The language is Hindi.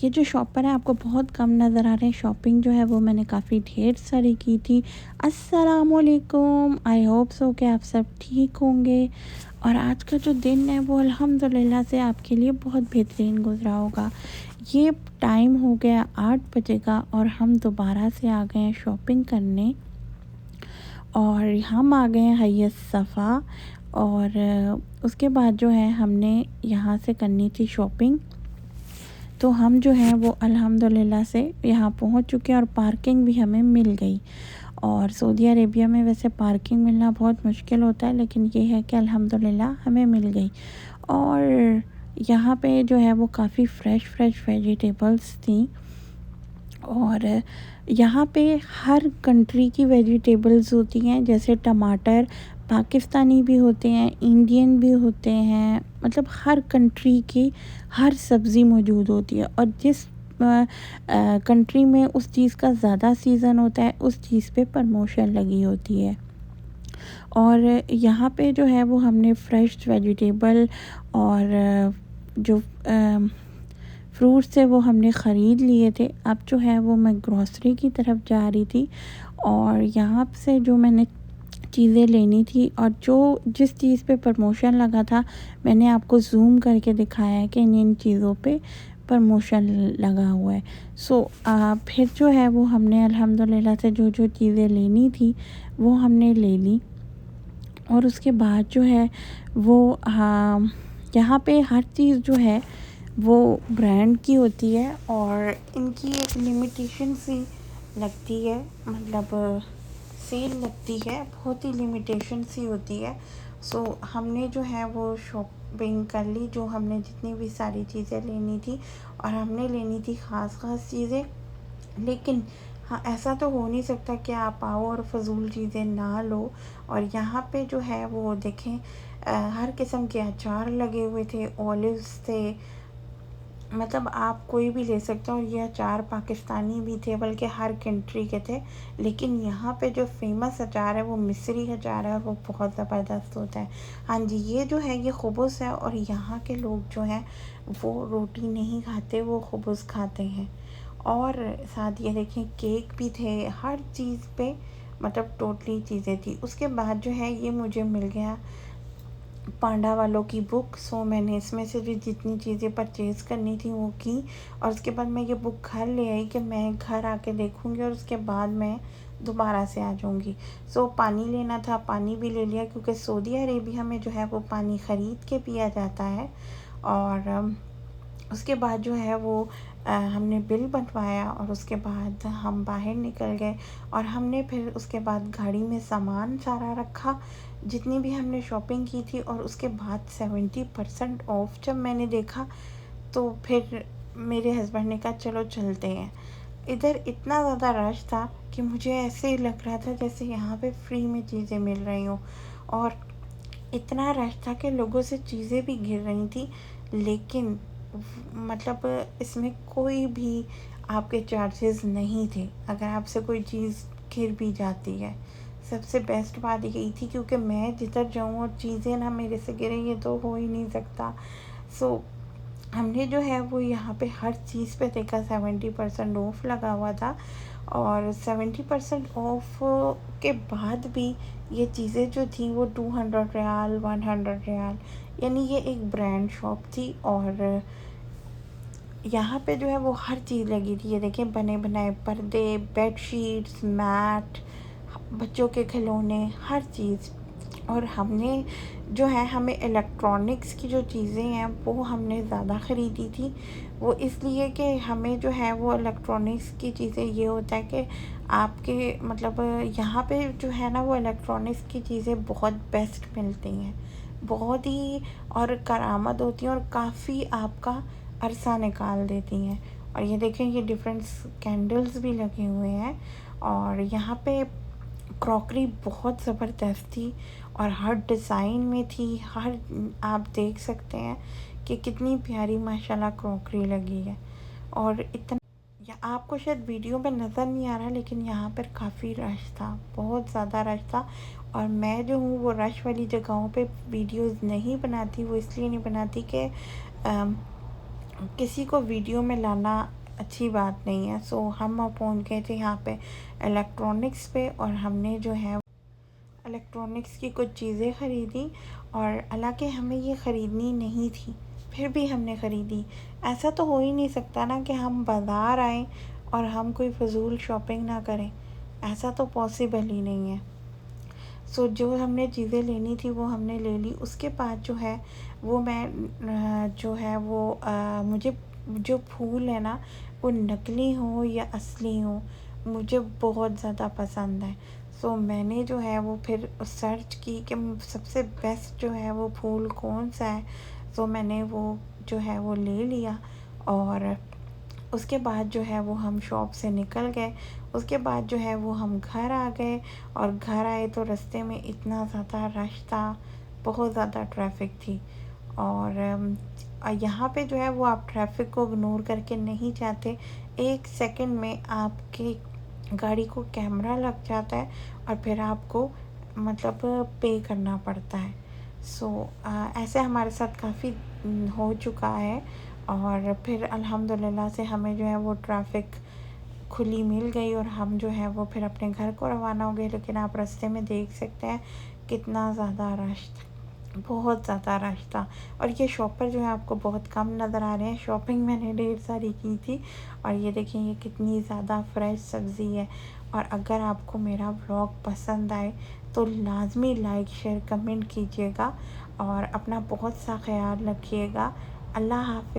ये जो शॉपर है आपको बहुत कम नज़र आ रहे हैं। शॉपिंग जो है वो मैंने काफ़ी ढेर सारी की थी। अस्सलामुअलैकुम, आई होप सो कि आप सब ठीक होंगे और आज का जो दिन है वो अल्हम्दुलिल्लाह से आपके लिए बहुत बेहतरीन गुजरा होगा। ये टाइम हो गया 8 बजे का और हम दोबारा से आ गए हैं शॉपिंग करने और हम आ गए हैं हय्यत सफ़ा। और उसके बाद जो है हमने यहाँ से करनी थी शॉपिंग, तो हम जो हैं वो अल्हम्दुलिल्लाह से यहाँ पहुँच चुके हैं और पार्किंग भी हमें मिल गई। और सऊदी अरेबिया में वैसे पार्किंग मिलना बहुत मुश्किल होता है, लेकिन ये है कि अल्हम्दुलिल्लाह हमें मिल गई। और यहाँ पे जो है वो काफ़ी फ़्रेश वेजिटेबल्स थी और यहाँ पे हर कंट्री की वेजिटेबल्स होती हैं, जैसे टमाटर पाकिस्तानी भी होते हैं, इंडियन भी होते हैं, मतलब हर कंट्री की हर सब्ज़ी मौजूद होती है। और जिस कंट्री में उस चीज़ का ज़्यादा सीज़न होता है उस चीज़ पे प्रमोशन लगी होती है। और यहाँ पे जो है वो हमने फ्रेश वेजिटेबल और जो फ्रूट्स थे वो हमने ख़रीद लिए थे। अब जो है वो मैं ग्रॉसरी की तरफ जा रही थी और यहाँ से जो मैंने चीज़ें लेनी थी और जो जिस चीज़ पे प्रमोशन लगा था मैंने आपको ज़ूम करके दिखाया है कि इन चीज़ों पे प्रमोशन लगा हुआ है। फिर जो है वो हमने अल्हम्दुलिल्लाह से जो चीज़ें लेनी थी वो हमने ले ली। और उसके बाद जो है वो यहाँ पे हर चीज़ जो है वो ब्रांड की होती है और इनकी एक लिमिटेशन सी लगती है, मतलब सेल लगती है, बहुत ही लिमिटेशन सी होती है। हमने जो है वो शॉपिंग कर ली, जो हमने जितनी भी सारी चीज़ें लेनी थी और हमने लेनी थी ख़ास चीज़ें। लेकिन हाँ, ऐसा तो हो नहीं सकता कि आप आओ और फ़ज़ूल चीज़ें ना लो। और यहाँ पे जो है वो देखें हर किस्म के अचार लगे हुए थे, ऑलिव्स थे, मतलब आप कोई भी ले सकते हो। और ये अचार पाकिस्तानी भी थे, बल्कि हर कंट्री के थे। लेकिन यहाँ पे जो फेमस अचार है वो मिस्री अचार है और वो बहुत ज़बरदस्त होता है। हाँ जी, ये जो है ये खुबुस है और यहाँ के लोग जो हैं वो रोटी नहीं खाते, वो खुबुस खाते हैं। और साथ ये देखें केक भी थे, हर चीज़ पे मतलब टोटली चीज़ें थी। उसके बाद जो है ये मुझे मिल गया पांडा वालों की बुक। मैंने इसमें से भी जितनी चीज़ें परचेज़ करनी थी वो की और उसके बाद मैं ये बुक घर ले आई कि मैं घर आके देखूँगी और उसके बाद मैं दोबारा से आ जाऊँगी। पानी लेना था, पानी भी ले लिया, क्योंकि सऊदी अरेबिया में जो है वो पानी ख़रीद के पिया जाता है। और उसके बाद जो है वो हमने बिल बनवाया और उसके बाद हम बाहर निकल गए और हमने फिर उसके बाद गाड़ी में सामान सारा रखा, जितनी भी हमने शॉपिंग की थी। और उसके बाद 70% ऑफ जब मैंने देखा तो फिर मेरे हस्बैंड ने कहा चलो चलते हैं। इधर इतना ज़्यादा रश था कि मुझे ऐसे ही लग रहा था जैसे यहाँ पे फ्री में चीज़ें मिल रही हों। और इतना रश था कि लोगों से चीज़ें भी गिर रही थी, लेकिन मतलब इसमें कोई भी आपके चार्जेस नहीं थे अगर आपसे कोई चीज़ गिर भी जाती है। सबसे बेस्ट बात यही थी, क्योंकि मैं जिधर जाऊँ और चीज़ें ना मेरे से गिरे, ये तो हो ही नहीं सकता। हमने जो है वो यहाँ पे हर चीज़ पे देखा 70% ऑफ लगा हुआ था। और 70% ऑफ के बाद भी ये चीज़ें जो थी वो 200 रियाल 100 रियाल, यानी ये एक ब्रांड शॉप थी। और यहाँ पे जो है वो हर चीज़ लगी थी। ये देखें बने बनाए पर्दे, बेडशीट्स, मैट, बच्चों के खिलौने, हर चीज़। और हमने जो है हमें इलेक्ट्रॉनिक्स की जो चीज़ें हैं वो हमने ज़्यादा ख़रीदी थी। वो इसलिए कि हमें जो है वो इलेक्ट्रॉनिक्स की चीज़ें ये होता है कि आपके मतलब यहाँ पे जो है ना वो इलेक्ट्रॉनिक्स की चीज़ें बहुत बेस्ट मिलती हैं, बहुत ही और करामत होती हैं और काफ़ी आपका अरसा निकाल देती हैं। और ये देखें ये डिफरेंट कैंडल्स भी लगे हुए हैं। और यहाँ पे क्रॉकरी बहुत ज़बरदस्त थी और हर डिज़ाइन में थी, हर आप देख सकते हैं कि कितनी प्यारी माशाल्लाह क्रॉकरी लगी है। और इतना या आपको शायद वीडियो में नज़र नहीं आ रहा, लेकिन यहाँ पर काफ़ी रश था, बहुत ज़्यादा रश था। और मैं जो हूँ वो रश वाली जगहों पे वीडियोस नहीं बनाती, वो इसलिए नहीं बनाती कि किसी को वीडियो में लाना अच्छी बात नहीं है। सो हम पहुंच गए थे यहाँ पे इलेक्ट्रॉनिक्स पे, और हमने जो है इलेक्ट्रॉनिक्स की कुछ चीज़ें ख़रीदी। और हालांकि हमें ये ख़रीदनी नहीं थी, फिर भी हमने ख़रीदी। ऐसा तो हो ही नहीं सकता ना कि हम बाज़ार आएँ और हम कोई फ़िज़ूल शॉपिंग ना करें। ऐसा तो पॉसिबल ही नहीं है। सो जो हमने चीज़ें लेनी थी वो हमने ले ली। उसके बाद जो है वो मैं जो है वो मुझे जो फूल है ना, वो नकली हो या असली हो, मुझे बहुत ज़्यादा पसंद है। सो मैंने जो है वो फिर सर्च की कि सबसे बेस्ट जो है वो फूल कौन सा है। सो मैंने वो जो है वो ले लिया, और उसके बाद जो है वो हम शॉप से निकल गए। उसके बाद जो है वो हम घर आ गए, और घर आए तो रास्ते में इतना ज़्यादा रश था, बहुत ज़्यादा ट्रैफिक थी। और यहाँ पे जो है वो आप ट्रैफिक को इग्नोर करके नहीं जाते। 1 सेकंड में आपकी गाड़ी को कैमरा लग जाता है, और फिर आपको मतलब पे करना पड़ता है। सो ऐसे हमारे साथ काफ़ी हो चुका है। और फिर अल्हम्दुलिल्लाह से हमें जो है वो ट्रैफिक खुली मिल गई, और हम जो है वो फिर अपने घर को रवाना हो गए। लेकिन आप रास्ते में देख सकते हैं कितना ज़्यादा रश था, बहुत ज़्यादा रश था। और ये शॉपर जो है आपको बहुत कम नज़र आ रहे हैं। शॉपिंग मैंने ढेर सारी की थी, और ये देखिए ये कितनी ज़्यादा फ्रेश सब्ज़ी है। और अगर आपको मेरा व्लॉग पसंद आए तो लाज़मी लाइक शेयर कमेंट कीजिएगा, और अपना बहुत सा ख्याल रखिएगा। अल्लाह हाफ़िज़।